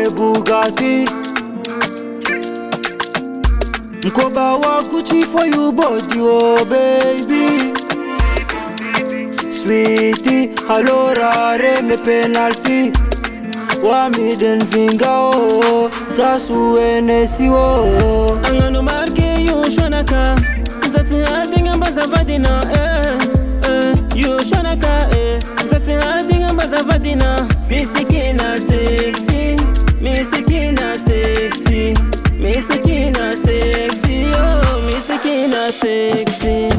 e Bugatti. Mkoba wa Gucci for you body, oh baby. Sweetie, allora me penalty. Wa midden finger, oh, tasu enesi, oh. Angano marke you shonaka, zati adinga bazavadina, you shonaka, zati adinga bazavadina. Misikina sexy, misikina sexy, misikina sexy, oh, misikina sexy.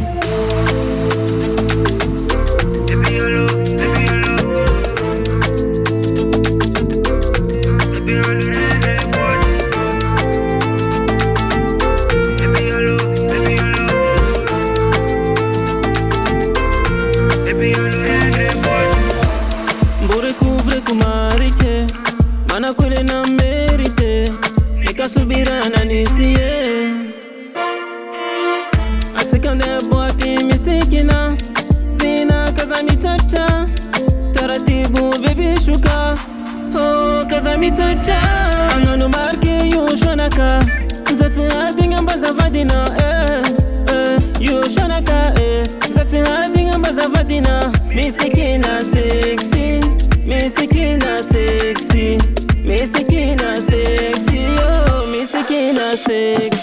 Mbore couvre kumarite, mana kule na merite, nikasubira na nisie. Atsikande boati misikina, sina kaza mitata, taratibu baby shuka, oh kaza mitata. Angano marke you shonaka, zati adinga bazavadina, you shonaka, zati adinga bazavadina. Misikina sexy, misikina sexy, misikina sexy, oh, misikina sexy.